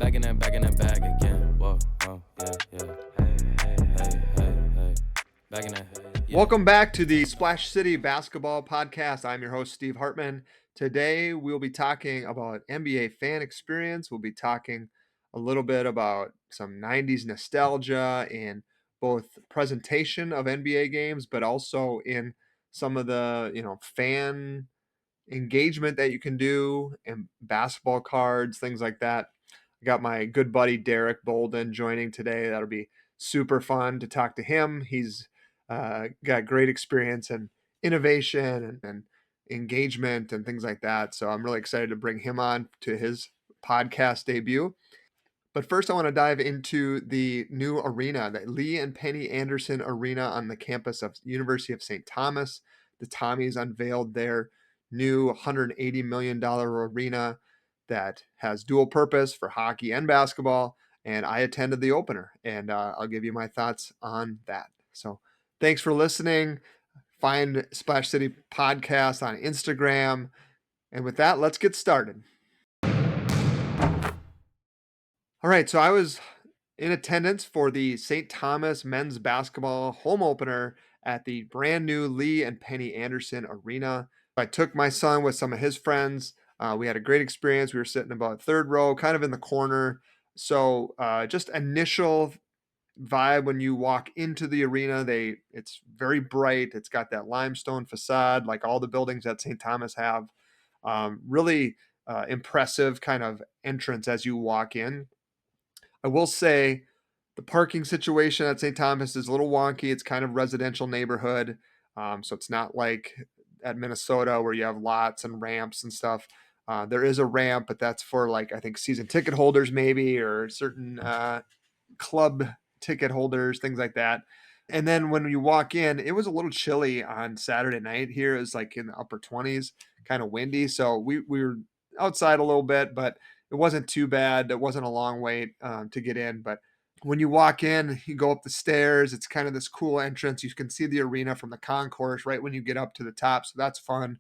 Back in that bag again. Whoa, yeah. Hey. Back in that, yeah. Welcome back to the Splash City Basketball Podcast. I'm your host, Steve Hartman. Today, we'll be talking about NBA fan experience. We'll be talking a little bit about some 90s nostalgia in both presentation of NBA games, but also in some of the, fan engagement that you can do and basketball cards, things like that. I got my good buddy Derek Bolden joining today. That'll be super fun to talk to him. He's got great experience and innovation and engagement and things like that. So I'm really excited to bring him on to his podcast debut. But first, I want to dive into the new arena, the Lee and Penny Anderson Arena on the campus of University of St. Thomas. The Tommies unveiled their new $180 million arena that has dual purpose for hockey and basketball. And I attended the opener, and I'll give you my thoughts on that. So thanks for listening. Find Splash City Podcast on Instagram. And with that, let's get started. All right, so I was in attendance for the St. Thomas men's basketball home opener at the brand new Lee and Penny Anderson Arena. I took my son with some of his friends. We had a great experience. We were sitting about third row, kind of in the corner. So just initial vibe when you walk into the arena, it's very bright. It's got that limestone facade, like all the buildings that St. Thomas have. Really impressive kind of entrance as you walk in. I will say the parking situation at St. Thomas is a little wonky. It's kind of residential neighborhood. So it's not like at Minnesota where you have lots and ramps and stuff. There is a ramp, but that's for like, I think season ticket holders maybe, or certain club ticket holders, things like that. And then when you walk in, it was a little chilly on Saturday night here. It was like in the upper 20s, kind of windy. So we were outside a little bit, but it wasn't too bad. It wasn't a long wait to get in. But when you walk in, you go up the stairs. It's kind of this cool entrance. You can see the arena from the concourse right when you get up to the top. So that's fun.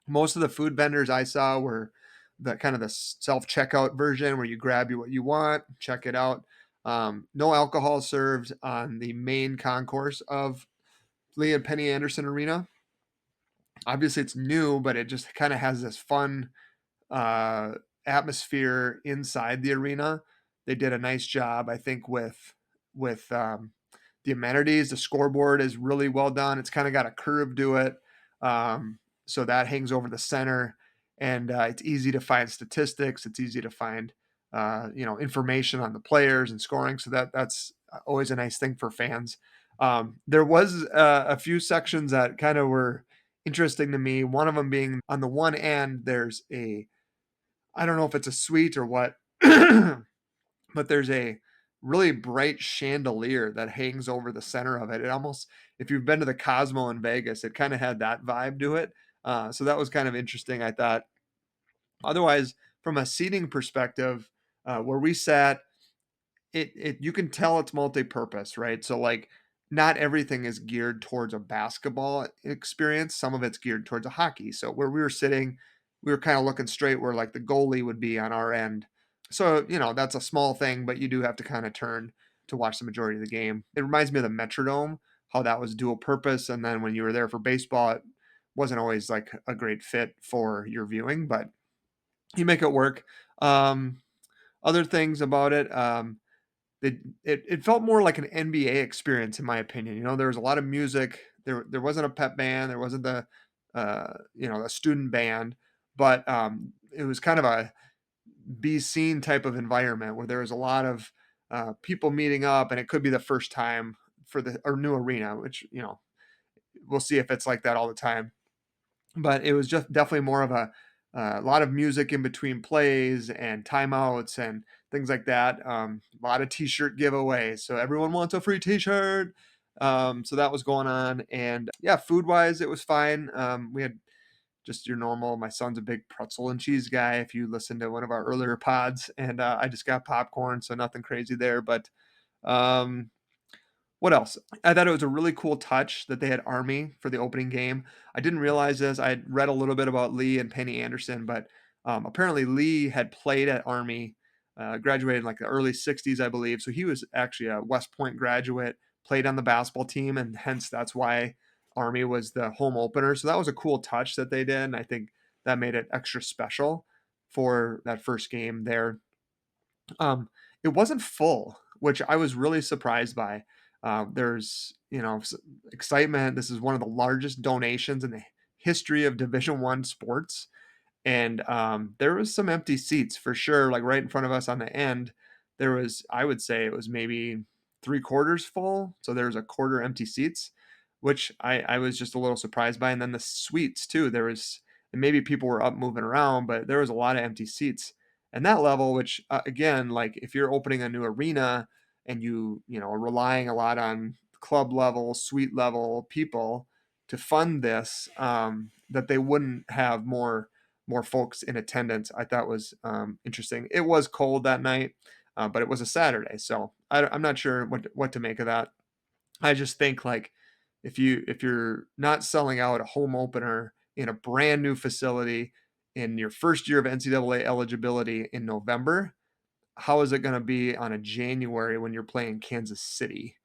Most of the food vendors I saw were the kind of the self checkout version where you grab what you want, check it out. No alcohol served on the main concourse of Lee and Penny Anderson Arena. Obviously, it's new, but it just kind of has this fun uh, atmosphere inside the arena. They did a nice job, I think, with the amenities. The scoreboard is really well done. It's kind of got a curve to it, so that hangs over the center, and it's easy to find statistics. It's easy to find information on the players and scoring. So that's always a nice thing for fans. There was a few sections that kind of were interesting to me. One of them being on the one end, there's I don't know if it's a suite or what, but there's a really bright chandelier that hangs over the center of it. It almost, if you've been to the Cosmo in Vegas, it kind of had that vibe to it. So that was kind of interesting, I thought. Otherwise, from a seating perspective, where we sat, it you can tell it's multi-purpose, right? So like not everything is geared towards a basketball experience. Some of it's geared towards a hockey. So where we were sitting, we were kind of looking straight where like the goalie would be on our end. So, that's a small thing, but you do have to kind of turn to watch the majority of the game. It reminds me of the Metrodome, how that was dual purpose. And then when you were there for baseball, it wasn't always like a great fit for your viewing, but you make it work. Other things about it, it felt more like an NBA experience in my opinion. There was a lot of music. There wasn't a pep band. There wasn't a student band, but it was kind of a be seen type of environment where there was a lot of people meeting up, and it could be the first time for the or new arena, which we'll see if it's like that all the time. But it was just definitely more of a lot of music in between plays and timeouts and things like that. A lot of T-shirt giveaways, so everyone wants a free T-shirt. So that was going on, and yeah, food wise, it was fine. We had just your normal. My son's a big pretzel and cheese guy. If you listen to one of our earlier pods, and I just got popcorn, so nothing crazy there. But um, what else? I thought it was a really cool touch that they had Army for the opening game. I didn't realize this. I had read a little bit about Lee and Penny Anderson, but apparently Lee had played at Army graduated in like the early 60s, I believe. So he was actually a West Point graduate, played on the basketball team, and hence that's why Army was the home opener. So that was a cool touch that they did. And I think that made it extra special for that first game there. Um, it wasn't full, which I was really surprised by. There's, excitement. This is one of the largest donations in the history of Division One sports, and there was some empty seats for sure. Like right in front of us on the end, there was, I would say, it was maybe three quarters full. So there was a quarter empty seats, which I was just a little surprised by. And then the suites too. There was, and maybe people were up moving around, but there was a lot of empty seats. And that level, which again, like if you're opening a new arena and are relying a lot on club level, suite level people to fund this, that they wouldn't have more folks in attendance, I thought was interesting. It was cold that night, but it was a Saturday, so I'm not sure what to make of that. I just think like if you're not selling out a home opener in a brand new facility in your first year of NCAA eligibility in November, how is it going to be on a January when you're playing Kansas City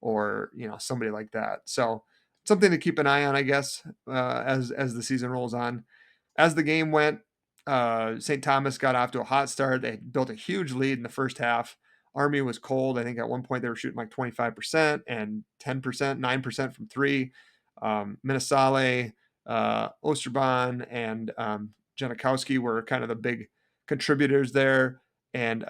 or somebody like that? So something to keep an eye on, I guess, as the season rolls on. As the game went, St. Thomas got off to a hot start. They built a huge lead in the first half. Army was cold. I think at one point they were shooting like 25% and 10%, 9% from three. Minnesale, Osterbahn, and Janikowski were kind of the big contributors there. And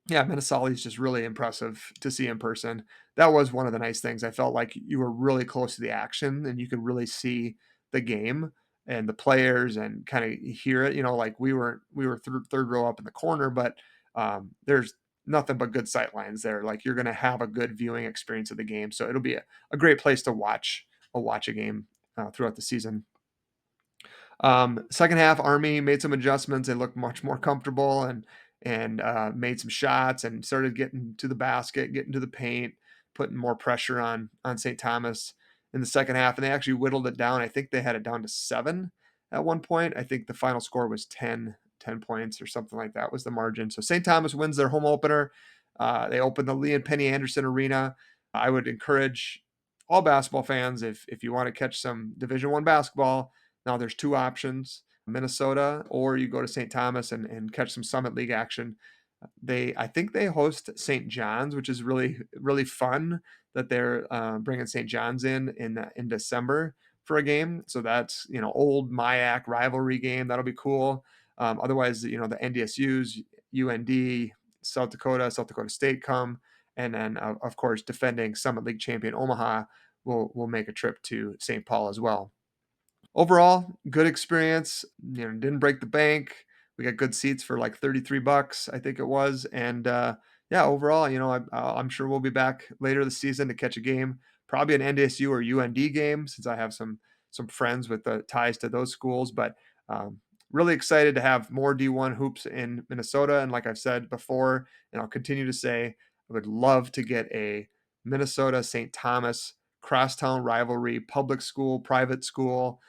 yeah, Minnesota is just really impressive to see in person. That was one of the nice things. I felt like you were really close to the action and you could really see the game and the players and kind of hear it. Like we were third row up in the corner, but there's nothing but good sight lines there. Like you're going to have a good viewing experience of the game, so it'll be a great place to watch a game throughout the season. Second half, Army made some adjustments. They looked much more comfortable and made some shots and started getting to the basket, getting to the paint, putting more pressure on St. Thomas in the second half. And they actually whittled it down. I think they had it down to 7 at one point. I think the final score was 10 points or something like that was the margin. So St. Thomas wins their home opener. They opened the Lee and Penny Anderson Arena. I would encourage all basketball fans, if you want to catch some Division One basketball, now there's two options: Minnesota, or you go to St. Thomas and catch some Summit League action. I think they host St. John's, which is really really fun that they're bringing St. John's in December for a game. So that's old MIAC rivalry game. That'll be cool. Otherwise, the NDSU's, UND, South Dakota State come, and then of course defending Summit League champion Omaha will make a trip to St. Paul as well. Overall, good experience. Didn't break the bank. We got good seats for like $33, I think it was. And yeah, overall, I'm sure we'll be back later this season to catch a game, probably an NDSU or UND game, since I have some friends with the ties to those schools. But really excited to have more D1 hoops in Minnesota. And like I've said before, and I'll continue to say, I would love to get a Minnesota St. Thomas crosstown rivalry, public school, private school,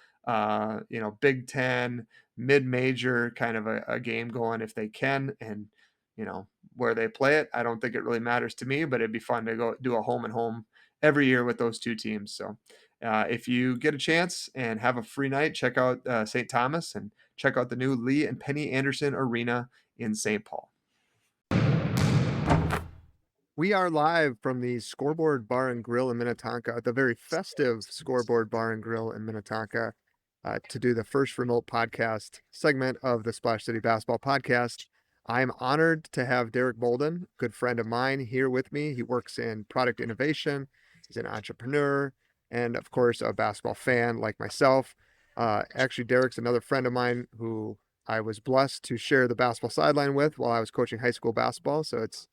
Big Ten, mid-major kind of a game going if they can. And, where they play it, I don't think it really matters to me, but it'd be fun to go do a home and home every year with those two teams. So if you get a chance and have a free night, check out St. Thomas and check out the new Lee and Penny Anderson Arena in St. Paul. We are live from the Scoreboard Bar and Grill in Minnetonka, the very festive Scoreboard Bar and Grill in Minnetonka, to do the first remote podcast segment of the Splash City Basketball Podcast. I'm honored to have Derek Bolden, good friend of mine, here with me. He works in product innovation. He's an entrepreneur and, of course, a basketball fan like myself. Actually, Derek's another friend of mine who I was blessed to share the basketball sideline with while I was coaching high school basketball. So it's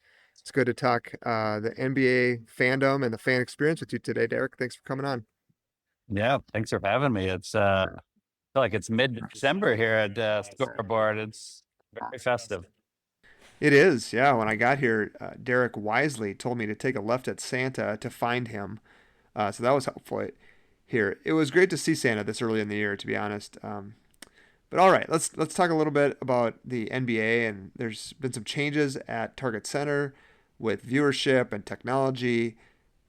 good to talk the NBA fandom and the fan experience with you today, Derek. Thanks for coming on. Yeah, thanks for having me. It's I feel like it's mid-December here at Scoreboard. It's very festive. It is, yeah. When I got here, Derek wisely told me to take a left at Santa to find him. So that was helpful here. It was great to see Santa this early in the year, to be honest. But all right, let's talk a little bit about the NBA. And there's been some changes at Target Center with viewership and technology,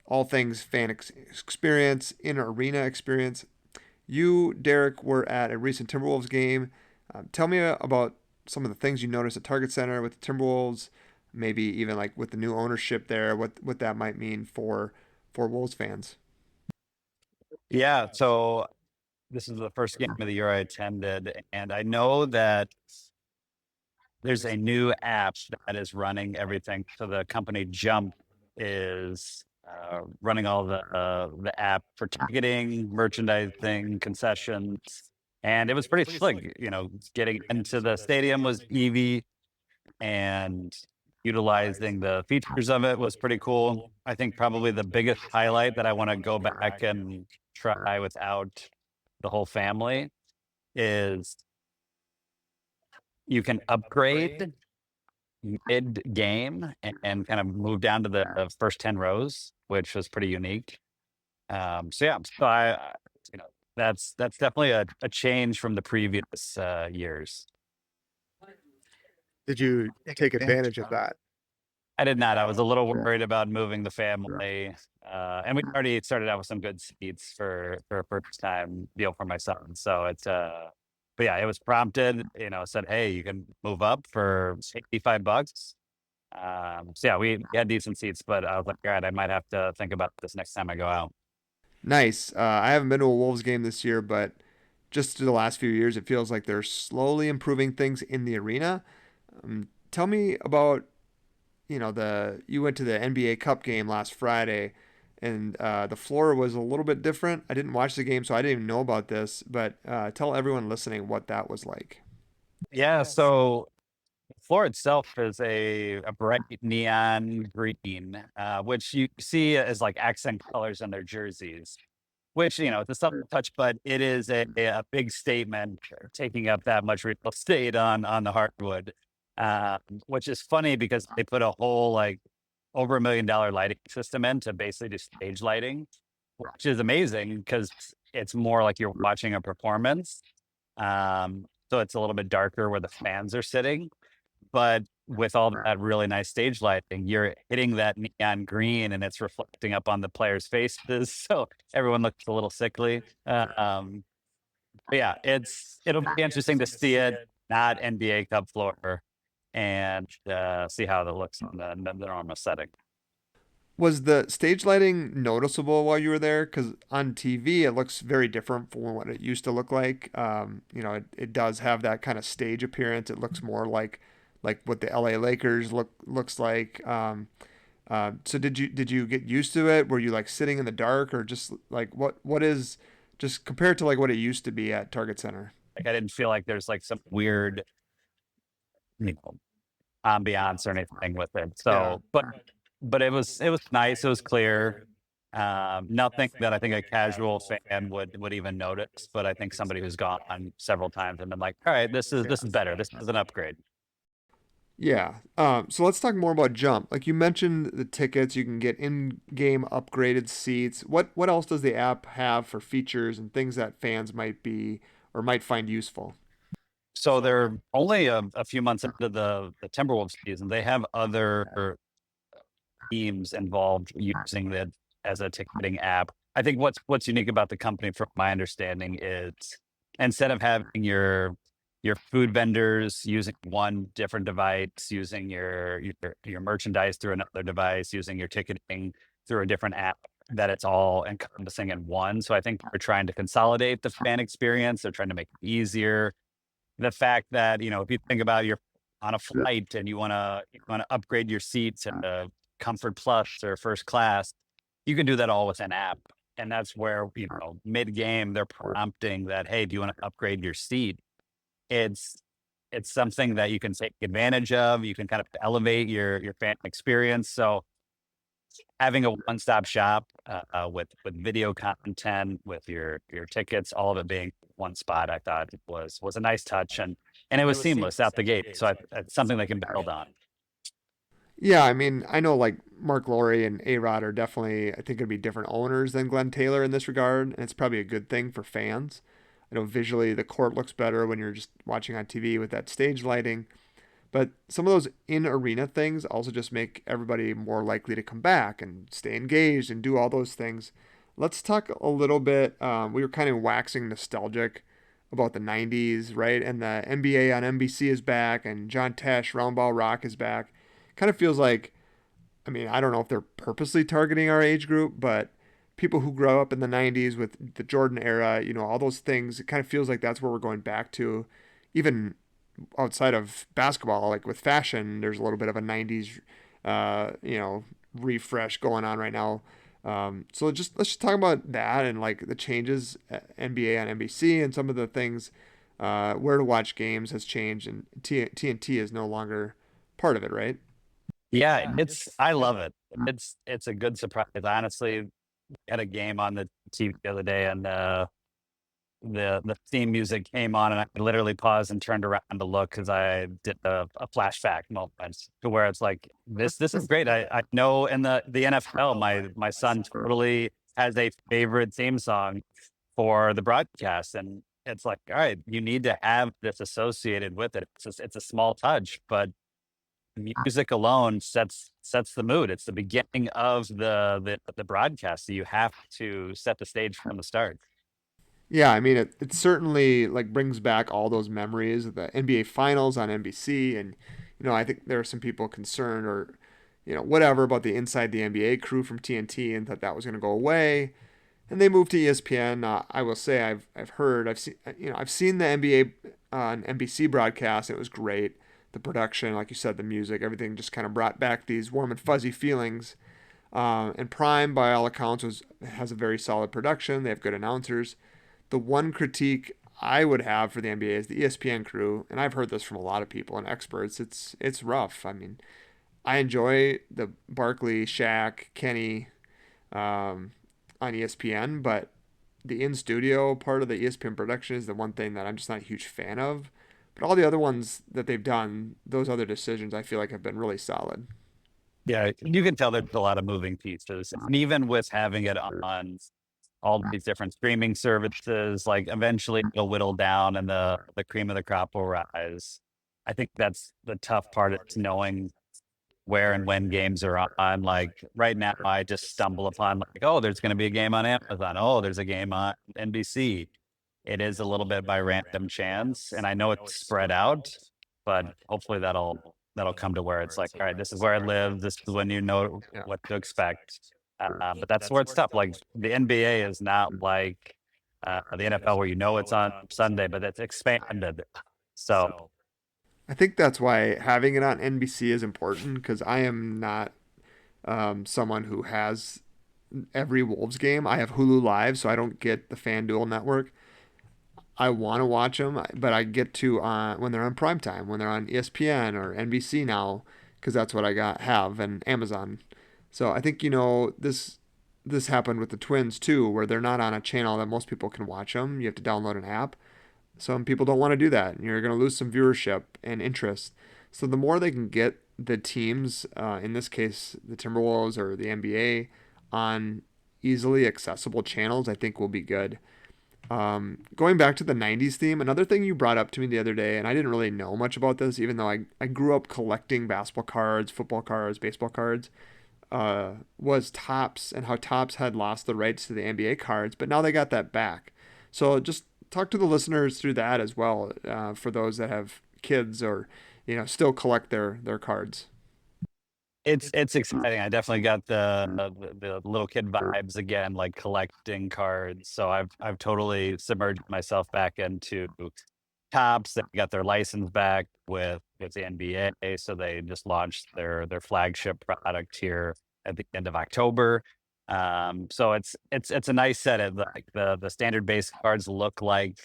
all things experience, in arena experience. You, Derek, were at a recent Timberwolves game. Tell me about some of the things you noticed at Target Center with the Timberwolves, maybe even like with the new ownership there, what that might mean for Wolves fans. Yeah, so this is the first game of the year I attended, and I know that there's a new app that is running everything. So the company Jump is running all the app for ticketing, merchandising, concessions, and it was pretty slick. Getting into the stadium was easy, and utilizing the features of it was pretty cool. I think probably the biggest highlight that I want to go back and try without the whole family is you can upgrade mid game and kind of move down to the first 10 rows, which was pretty unique. So you know, that's definitely a change from the previous years. Did you take advantage of that? I did not. I was a little worried about moving the family, and we already started out with some good seats for a first time deal for my son. So but yeah, it was prompted. Said, hey, you can move up for $85. So yeah, we had decent seats, but I was like, all right, I might have to think about this next time I go out. Nice. I haven't been to a Wolves game this year, but just through the last few years, it feels like they're slowly improving things in the arena. Tell me about the you went to the NBA Cup game last Friday, and the floor was a little bit different. I didn't watch the game, so I didn't even know about this. But tell everyone listening what that was like. Yeah, so the floor itself is a bright neon green, which you see as like accent colors on their jerseys, which, it's a subtle touch, but it is a big statement taking up that much real estate on the hardwood, which is funny because they put a whole like over $1 million lighting system in to basically do stage lighting, which is amazing because it's more like you're watching a performance. So it's a little bit darker where the fans are sitting, but with all that really nice stage lighting, you're hitting that neon green and it's reflecting up on the players' faces. So everyone looks a little sickly. But yeah, it'll be interesting to see it not NBA Cup floor and see how that looks on the normal setting. Was the stage lighting noticeable while you were there? Because on TV, it looks very different from what it used to look like. It does have that kind of stage appearance. It looks more like what the LA Lakers looks like. So did you get used to it? Were you like sitting in the dark, or just like what is just compared to like what it used to be at Target Center? Like I didn't feel like there's like some weird, you know, ambiance or anything with it. Yeah. So, but it was nice. It was clear. Nothing that I think a casual fan would even notice, but I think somebody who's gone several times and been like, all right, this is better. This is an upgrade. Yeah. So let's talk more about Jump. Like you mentioned, the tickets you can get in-game upgraded seats. What else does the app have for features and things that fans might be or might find useful? So they're only a few months into the Timberwolves season. They have other teams involved using it as a ticketing app. I think what's unique about the company, from my understanding, is instead of having your food vendors using one different device, using your merchandise through another device, using your ticketing through a different app, that it's all encompassing in one. So I think they're trying to consolidate the fan experience. They're trying to make it easier. The fact that, if you think about you're on a flight and you wanna upgrade your seat to Comfort Plus or first class, you can do that all with an app. And that's where, mid-game, they're prompting that, "Hey, do you wanna upgrade your seat?" It's it's something that you can take advantage of. You can kind of elevate your fan experience. So having a one-stop shop, with video content, with your tickets, all of it being one spot, I thought it was a nice touch, and it was seamless out the gate. So it's something they can build on. Yeah, I mean, I know like Mark Laurie and A Rod are definitely, I think, going to be different owners than Glenn Taylor in this regard, and it's probably a good thing for fans. I know visually the court looks better when you're just watching on TV with that stage lighting. But some of those in arena things also just make everybody more likely to come back and stay engaged and do all those things. Let's talk a little bit. We were kind of waxing nostalgic about the 90s, right? And the NBA on NBC is back, and John Tesh, Roundball Rock is back. Kind of feels like, I mean, I don't know if they're purposely targeting our age group, but people who grow up in the 90s with the Jordan era, all those things, it kind of feels like that's where we're going back to. Even outside of basketball, like with fashion, there's a little bit of a 90s, refresh going on right now. So let's just talk about that and like the changes at NBA on NBC and some of the things where to watch games has changed, and TNT is no longer part of it, right? Yeah, I love it. It's a good surprise. Honestly, had a game on the TV the other day, and the theme music came on, and I literally paused and turned around to look because I did a flashback moment to where it's like this is great. I know in the NFL, my son totally has a favorite theme song for the broadcast, and it's like, all right, you need to have this associated with it. It's a small touch, but music alone sets the mood. It's the beginning of the broadcast. So you have to set the stage from the start. Yeah, I mean it certainly like brings back all those memories of the NBA finals on NBC, and I think there are some people concerned or whatever about the inside the NBA crew from TNT and that was going to go away, and they moved to ESPN. I will say I've heard I've seen the NBA on NBC broadcast. It was great. The production, like you said, the music, everything just kind of brought back these warm and fuzzy feelings. And Prime, by all accounts, has a very solid production. They have good announcers. The one critique I would have for the NBA is the ESPN crew, and I've heard this from a lot of people and experts. It's rough. I mean, I enjoy the Barkley, Shaq, Kenny on ESPN, but the in studio part of the ESPN production is the one thing that I'm just not a huge fan of. But all the other ones that they've done, those other decisions, I feel like have been really solid. Yeah, you can tell there's a lot of moving pieces, and even with having it on all these different streaming services, like eventually it'll whittle down and the cream of the crop will rise. I think that's the tough part is knowing where and when games are on. Like right now, I just stumble upon like, oh, there's going to be a game on Amazon. Oh, there's a game on NBC. It is a little bit by random chance, and I know it's spread out, but hopefully that'll come to where it's like, all right, this is where I live. This is when you know Yeah. what to expect. But that's where it's tough. Like the NBA is not like the NFL where you know it's on Sunday, but it's expanded. So I think that's why having it on NBC is important, because I am not someone who has every Wolves game. I have Hulu Live, so I don't get the FanDuel network. I want to watch them, but I get to when they're on primetime, when they're on ESPN or NBC now, because that's what I have, and Amazon. So I think this happened with the Twins too, where they're not on a channel that most people can watch them. You have to download an app. Some people don't want to do that, and you're going to lose some viewership and interest. So the more they can get the teams, in this case the Timberwolves or the NBA, on easily accessible channels, I think will be good. Going back to the 90s theme, another thing you brought up to me the other day, and I didn't really know much about this, even though I grew up collecting basketball cards, football cards, baseball cards, was Topps, and how Topps had lost the rights to the NBA cards, but now they got that back. So just talk to the listeners through that as well, for those that have kids or still collect their cards. it's exciting. I definitely got the little kid vibes again, like collecting cards. So I've totally submerged myself back into Tops. They got their license back with the NBA, so they just launched their flagship product here at the end of October. So it's a nice set of like the standard base cards look like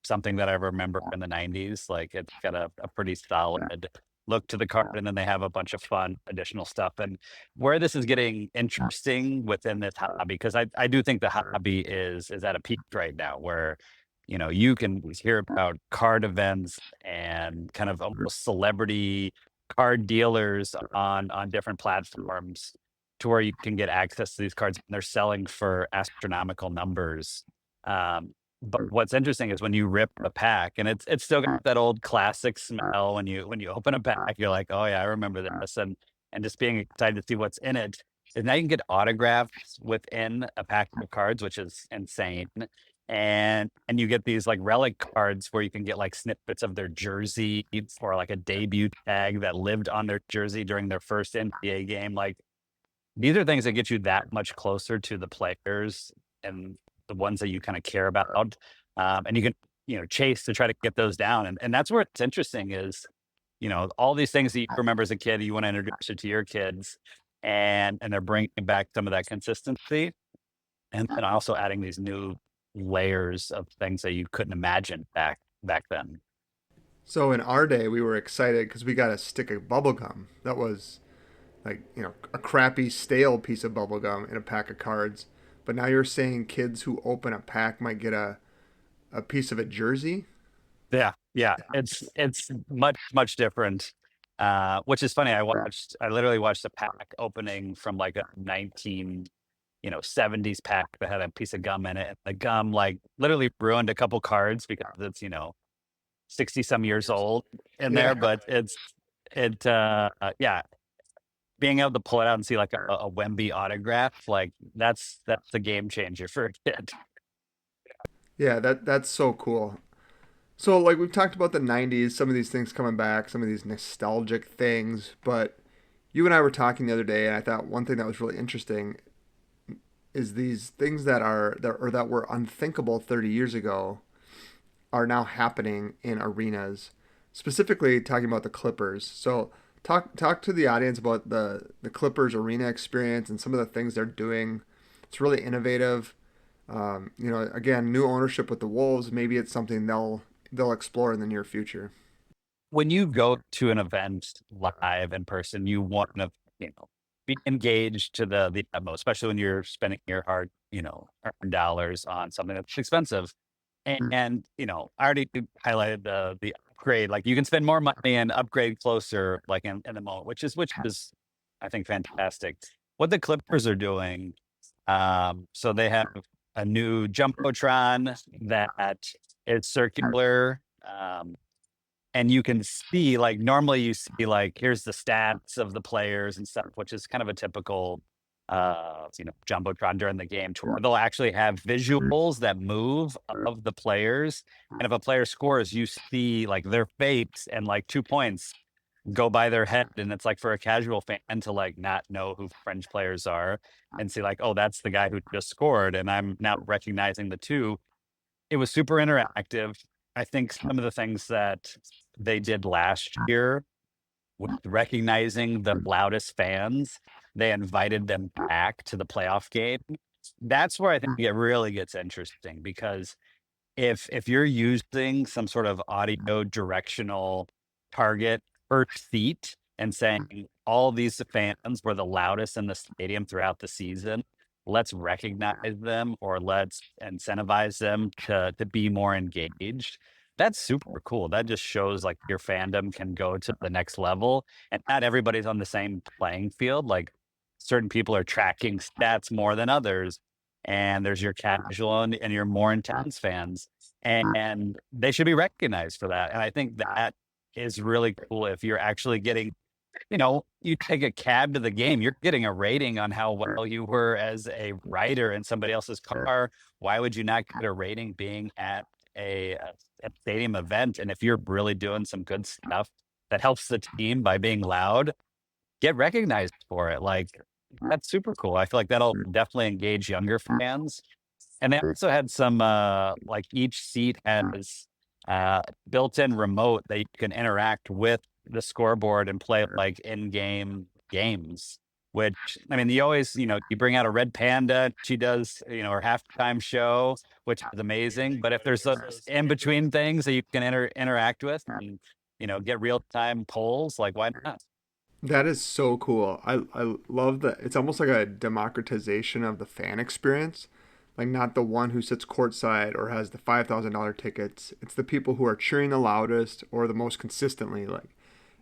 something that I remember in the 90s. Like it's got a pretty solid look to the card, and then they have a bunch of fun additional stuff. And where this is getting interesting within this hobby, because I do think the hobby is at a peak right now where you can hear about card events and kind of almost celebrity card dealers on different platforms to where you can get access to these cards and they're selling for astronomical numbers. But what's interesting is when you rip a pack, and it's still got that old classic smell when you open a pack, you're like, oh yeah, I remember this, and just being excited to see what's in it. And now you can get autographs within a pack of cards, which is insane. And you get these like relic cards where you can get like snippets of their jersey or like a debut tag that lived on their jersey during their first NBA game. Like these are things that get you that much closer to the players and the ones that you kind of care about. And you can, chase to try to get those down. And that's where it's interesting is, all these things that you remember as a kid, you want to introduce it to your kids, and they're bringing back some of that consistency, and also adding these new layers of things that you couldn't imagine back then. So in our day, we were excited because we got a stick of bubble gum that was like, a crappy stale piece of bubble gum in a pack of cards. But now you're saying kids who open a pack might get a piece of a jersey? Yeah, it's much different. Which is funny. I literally watched a pack opening from like a 1970s pack that had a piece of gum in it. And the gum like literally ruined a couple cards because it's 60 some years old in there. Yeah. But yeah, being able to pull it out and see like a Wemby autograph, like that's a game changer for a kid. Yeah, that's so cool. So like we've talked about the 90s, some of these things coming back, some of these nostalgic things, but you and I were talking the other day and I thought one thing that was really interesting is these things that were unthinkable 30 years ago are now happening in arenas. Specifically talking about the Clippers. So talk to the audience about the Clippers arena experience and some of the things they're doing. It's really innovative. Again, new ownership with the Wolves. Maybe it's something they'll explore in the near future. When you go to an event live in person, you want to, be engaged to the utmost, especially when you're spending your hard, earned dollars on something that's expensive. And I already highlighted the upgrade. Like you can spend more money and upgrade closer, like in the moment, which is I think fantastic. What the Clippers are doing, so they have a new jumbotron that is circular. And you can see, like, normally you see, like, here's the stats of the players and stuff, which is kind of a typical, jumbotron during the game tour. They'll actually have visuals that move of the players, and if a player scores, you see like their face and like 2 points go by their head, and it's like for a casual fan to like not know who French players are and see like, oh, that's the guy who just scored, and I'm now recognizing the two. It was super interactive. I think some of the things that they did last year with recognizing the loudest fans, they invited them back to the playoff game. That's where I think it really gets interesting because if you're using some sort of audio directional target per seat and saying all these fans were the loudest in the stadium throughout the season, let's recognize them or let's incentivize them to be more engaged. That's super cool. That just shows like your fandom can go to the next level and not everybody's on the same playing field. Like certain people are tracking stats more than others. And there's your casual and your more intense fans. And they should be recognized for that. And I think that is really cool if you're actually getting, you take a cab to the game, you're getting a rating on how well you were as a rider in somebody else's car. Why would you not get a rating being at a stadium event? And if you're really doing some good stuff that helps the team by being loud, get recognized for it. Like that's super cool. I feel like that'll definitely engage younger fans. And they also had some like each seat has built-in remote that you can interact with the scoreboard and play like in-game games. Which I mean, you always, you bring out a red panda. She does, her halftime show, which is amazing. But if there's those in-between things that you can interact with and get real-time polls, like why not? That is so cool. I love that. It's almost like a democratization of the fan experience. Like not the one who sits courtside or has the $5,000 tickets. It's the people who are cheering the loudest or the most consistently.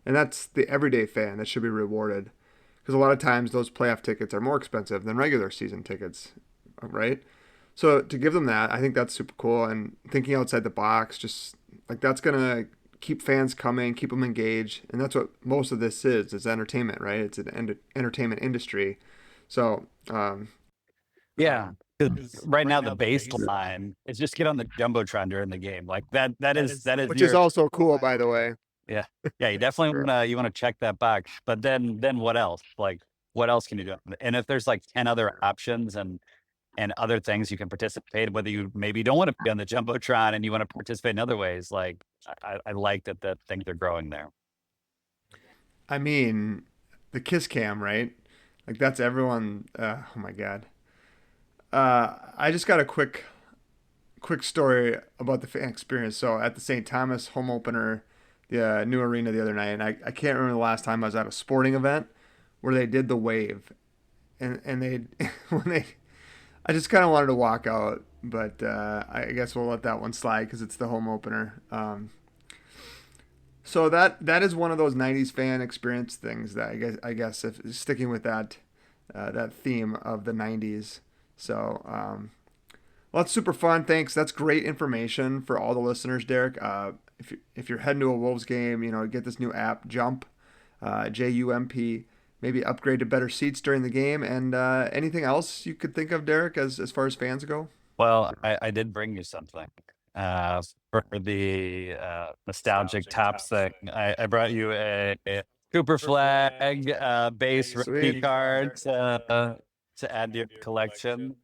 And that's the everyday fan that should be rewarded. Because a lot of times those playoff tickets are more expensive than regular season tickets, right? So to give them that, I think that's super cool. And thinking outside the box, just like that's gonna keep fans coming, keep them engaged, and that's what most of this is entertainment, right? It's an entertainment industry. So Yeah. 'Cause right now the baseline is just get on the jumbotron during the game. Like that is Which is also cool, by the way. yeah. Yeah, you definitely Sure. wanna check that box. But then what else? Like what else can you do? And if there's like 10 other options and other things you can participate, whether you maybe don't want to be on the jumbotron and you want to participate in other ways, like I like that things are growing there. I mean, the kiss cam, right? Like that's everyone. Oh my god. I just got a quick story about the fan experience. So at the St. Thomas home opener, the new arena the other night, and I can't remember the last time I was at a sporting event where they did the wave, and they when they I just kind of wanted to walk out, but I guess we'll let that one slide because it's the home opener. So that is one of those '90s fan experience things that I guess if sticking with that theme of the '90s. So well, that's super fun. Thanks. That's great information for all the listeners, Derek. If you're heading to a Wolves game, get this new app, Jump, JUMP. Maybe upgrade to better seats during the game. And anything else you could think of, Derek, as far as fans go? Well, I did bring you something for the nostalgic tops thing. I brought you a Cooper flag base rookie Sweet. card to add to your collection.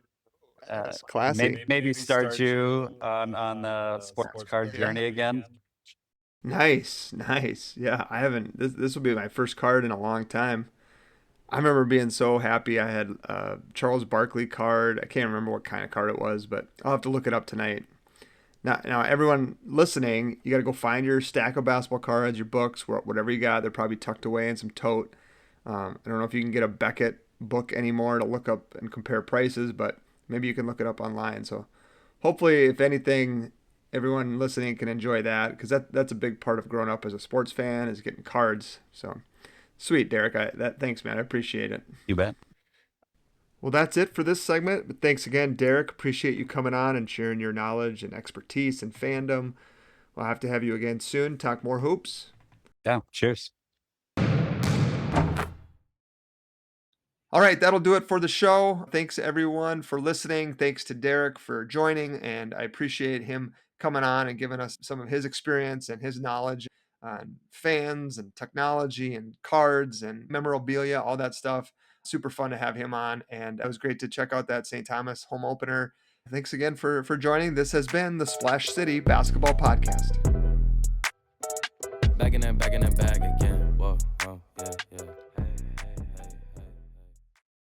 That's classy. Maybe start you on the sports card journey again. Nice. Yeah, I haven't. This will be my first card in a long time. I remember being so happy. I had a Charles Barkley card. I can't remember what kind of card it was, but I'll have to look it up tonight. Now everyone listening, you got to go find your stack of basketball cards, your books, whatever you got. They're probably tucked away in some tote. I don't know if you can get a Beckett book anymore to look up and compare prices, but maybe you can look it up online. So hopefully, if anything, everyone listening can enjoy that because that's a big part of growing up as a sports fan is getting cards. So sweet, Derek. Thanks, man. I appreciate it. You bet. Well, that's it for this segment. But thanks again, Derek. Appreciate you coming on and sharing your knowledge and expertise in fandom. We'll have to have you again soon. Talk more hoops. Yeah. Cheers. All right, that'll do it for the show. Thanks everyone for listening. Thanks to Derek for joining, and I appreciate him coming on and giving us some of his experience and his knowledge on fans and technology and cards and memorabilia, all that stuff. Super fun to have him on, and it was great to check out that St. Thomas home opener. Thanks again for joining. This has been the Splash City Basketball Podcast. Back in that bag again.